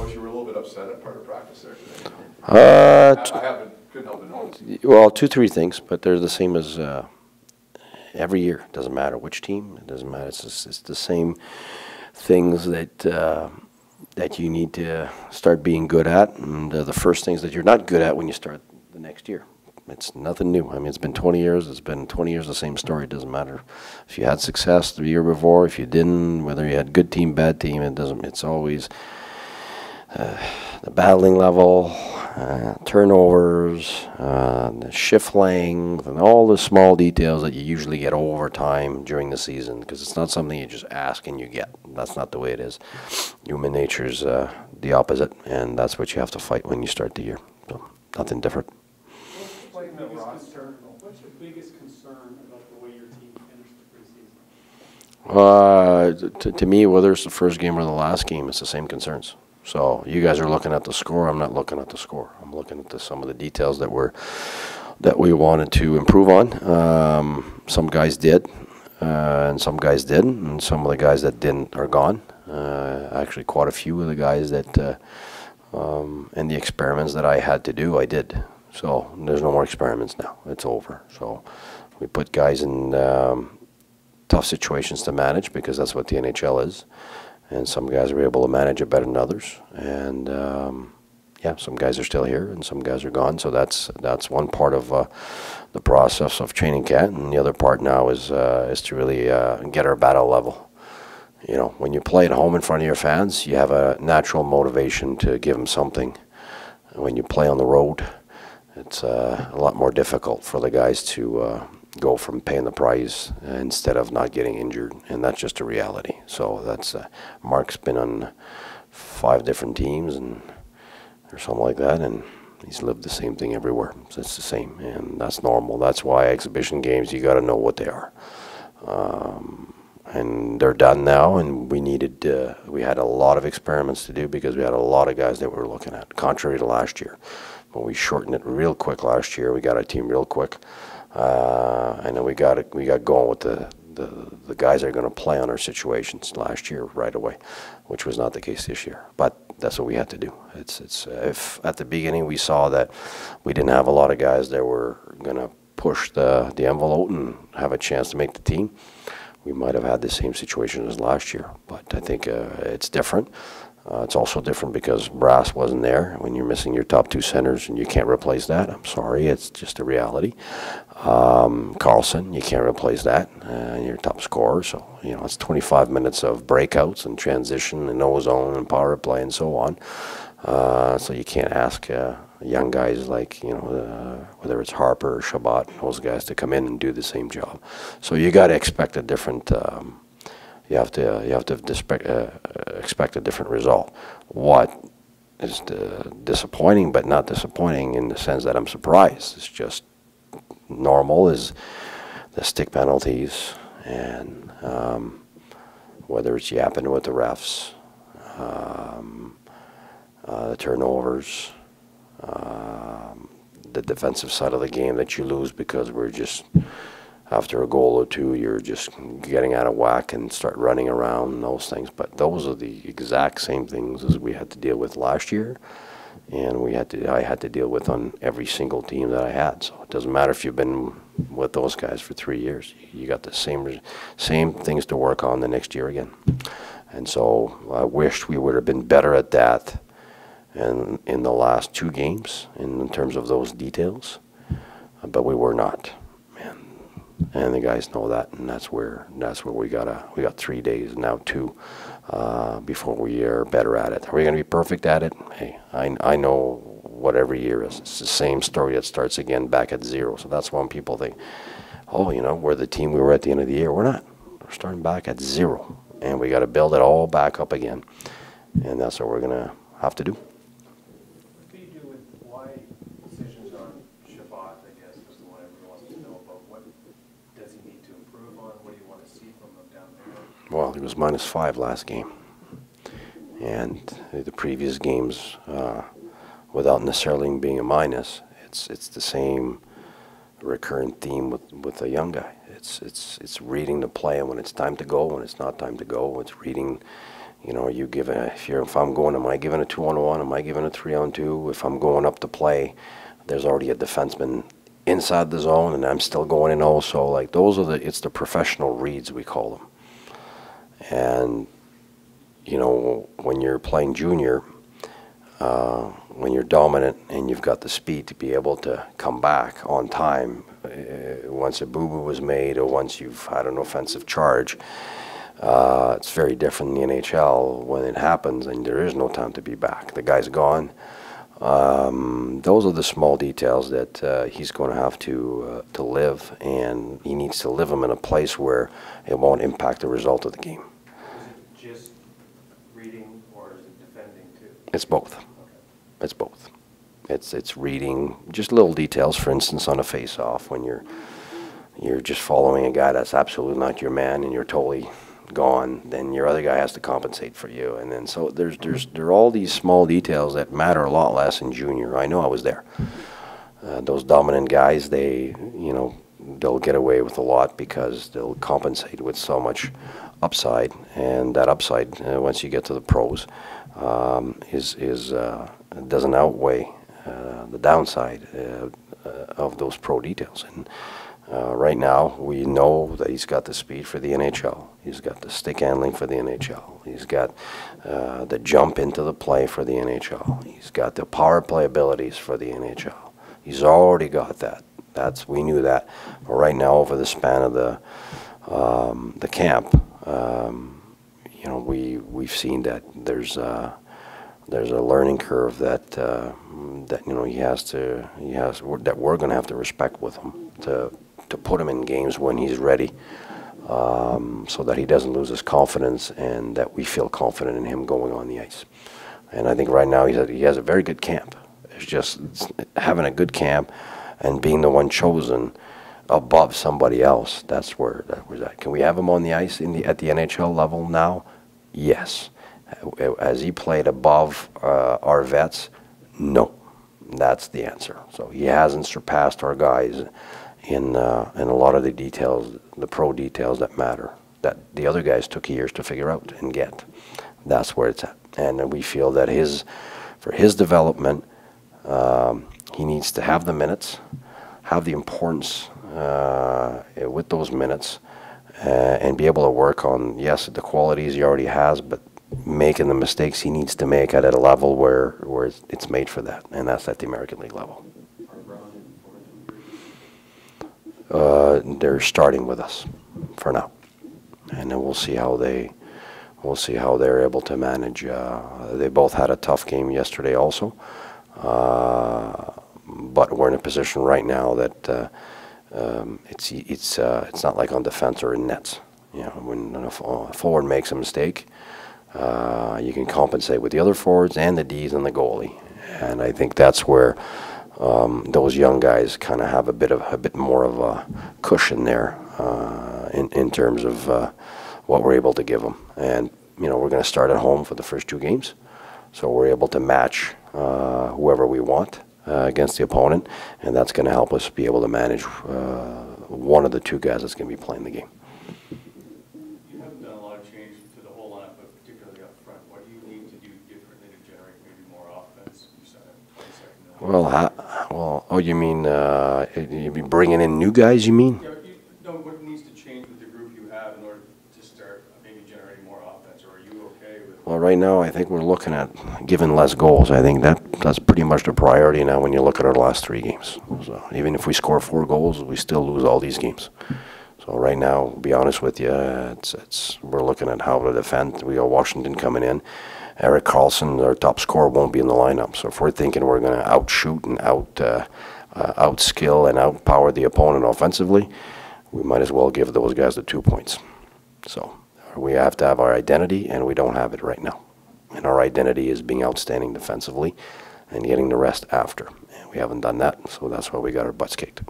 Coach, you were a little bit upset at part of practice there today. Couldn't help but notice. Well, 2-3 things, but they're the same as every year. It doesn't matter which team. It doesn't matter. It's the same things that that you need to start being good at, and the first things that you're not good at when you start the next year. It's nothing new. I mean, it's been 20 years. It's been 20 years the same story. It doesn't matter if you had success the year before, if you didn't, whether you had good team, bad team. It doesn't. It's always the battling level, turnovers, the shift length, and all the small details that you usually get over time during the season, because it's not something you just ask and you get. That's not the way it is. Human nature's the opposite, and that's what you have to fight when you start the year. So nothing different. What's your biggest concern about the way your team finished the preseason? To me, whether it's the first game or the last game, it's the same concerns. So you guys are looking at the score. I'm not looking at the score. I'm looking at some of the details that we wanted to improve on. Some guys did, and some guys didn't, and some of the guys that didn't are gone. Actually, quite a few of the guys that and the experiments that I had to do, I did. So there's no more experiments now. It's over. So we put guys in tough situations to manage, because that's what the NHL is. And some guys are able to manage it better than others. And yeah, some guys are still here and some guys are gone. So that's one part of the process of training camp. And the other part now is to really get our battle level. You know, when you play at home in front of your fans, you have a natural motivation to give them something. When you play on the road, it's a lot more difficult for the guys to go from paying the price instead of not getting injured, and that's just a reality. So that's Mark's been on 5 different teams and or something like that, and he's lived the same thing everywhere. So it's the same, and that's normal. That's why exhibition games, you got to know what they are. And they're done now, and we had a lot of experiments to do, because we had a lot of guys that we were looking at, contrary to last year. When we shortened it real quick last year, we got our team real quick, and then we got going with the guys that are going to play on our situations last year right away, which was not the case this year. But that's what we had to do. If at the beginning we saw that we didn't have a lot of guys that were going to push the envelope and have a chance to make the team, we might have had the same situation as last year. But I think it's different. It's also different because Brass wasn't there. When you're missing your top 2 centers and you can't replace that, I'm sorry, it's just a reality. Carlson, you can't replace that, your top scorer. So, you know, it's 25 minutes of breakouts and transition and ozone and power play and so on. So you can't ask young guys like, you know, whether it's Harper or Shabbat, those guys to come in and do the same job. So you got to expect a different. You have to expect a different result. What is disappointing, but not disappointing in the sense that I'm surprised. It's just normal is the stick penalties, and whether it's yapping with the refs, the turnovers, the defensive side of the game that you lose because we're just, after a goal or two, you're just getting out of whack and start running around and those things. But those are the exact same things as we had to deal with last year, and I had to deal with on every single team that I had. So it doesn't matter if you've been with those guys for 3 years. You got the same things to work on the next year again. And so I wished we would have been better at that in the last 2 games in terms of those details, but we were not. And the guys know that, and that's where we got 3 days, now 2, before we are better at it. Are we going to be perfect at it? Hey, I know what every year is. It's the same story that starts again back at 0. So that's when people think, oh, you know, we're the team we were at the end of the year. We're not. We're starting back at 0, and we got to build it all back up again, and that's what we're going to have to do. Well, he was -5 last game, and the previous games, without necessarily being a minus, it's the same recurrent theme with a young guy. It's reading the play, and when it's time to go, when it's not time to go. It's reading, You know, you give a, if I'm going, am I giving a 2-on-1? Am I giving a 3-on-2? If I'm going up to play, there's already a defenseman inside the zone, and I'm still going in also. Like, those are it's the professional reads, we call them. And, you know, when you're playing junior, when you're dominant and you've got the speed to be able to come back on time, once a boo-boo was made or once you've had an offensive charge, it's very different in the NHL when it happens and there is no time to be back. The guy's gone. Those are the small details that he's going to have to live, and he needs to live them in a place where it won't impact the result of the game. Is it just reading, or is it defending too? It's both. Okay. It's both. It's reading just little details. For instance, on a face-off, when you're just following a guy that's absolutely not your man and you're totally gone, then your other guy has to compensate for you. And then so there are all these small details that matter a lot less in junior. I know, I was there. Those dominant guys, they'll get away with a lot because they'll compensate with so much upside, and that upside, once you get to the pros, doesn't outweigh the downside of those pro details. And right now, we know that he's got the speed for the NHL. He's got the stick handling for the NHL. He's got the jump into the play for the NHL. He's got the power play abilities for the NHL. He's already got that. We knew that. But right now, over the span of the camp, we've seen that there's a learning curve that that we're going to have to respect with him to put him in games when he's ready, so that he doesn't lose his confidence and that we feel confident in him going on the ice. And I think right now he has a very good camp. It's just having a good camp and being the one chosen above somebody else. That's where that was at. Can we have him on the ice at the NHL level now? Yes. Has he played above our vets? No. That's the answer. So he hasn't surpassed our guys in a lot of the details, the pro details that matter, that the other guys took years to figure out and get. That's where it's at. And we feel that for his development, he needs to have the minutes, have the importance with those minutes, and be able to work on, yes, the qualities he already has, but making the mistakes he needs to make at a level where it's made for that, and that's at the American League level. They're starting with us for now, and then we'll see how they're able to manage. They both had a tough game yesterday also, but we're in a position right now that it's not like on defense or in nets. You know, when a forward makes a mistake, you can compensate with the other forwards and the Ds and the goalie, and I think that's where those young guys kind of have a bit more of a cushion there in terms of what we're able to give them. And we're going to start at home for the first 2 games, so we're able to match whoever we want against the opponent, and that's going to help us be able to manage one of the 2 guys that's going to be playing the game. You haven't done a lot of change to the whole lineup, but particularly up front. What do you need to do differently to generate maybe more offense? You said it 22nd. Oh, you mean bringing in new guys? You mean? Yeah, what needs to change with the group you have in order to start maybe generating more offense, or are you okay with? Well, right now I think we're looking at giving less goals. I think that's pretty much the priority now when you look at our last 3 games. So even if we score 4 goals, we still lose all these games. So right now, to be honest with you, we're looking at how to defend. We got Washington coming in. Erik Karlsson, our top scorer, won't be in the lineup. So if we're thinking we're going to outshoot and outskill and outpower the opponent offensively, we might as well give those guys the 2 points. So we have to have our identity, and we don't have it right now. And our identity is being outstanding defensively and getting the rest after. And we haven't done that, so that's why we got our butts kicked.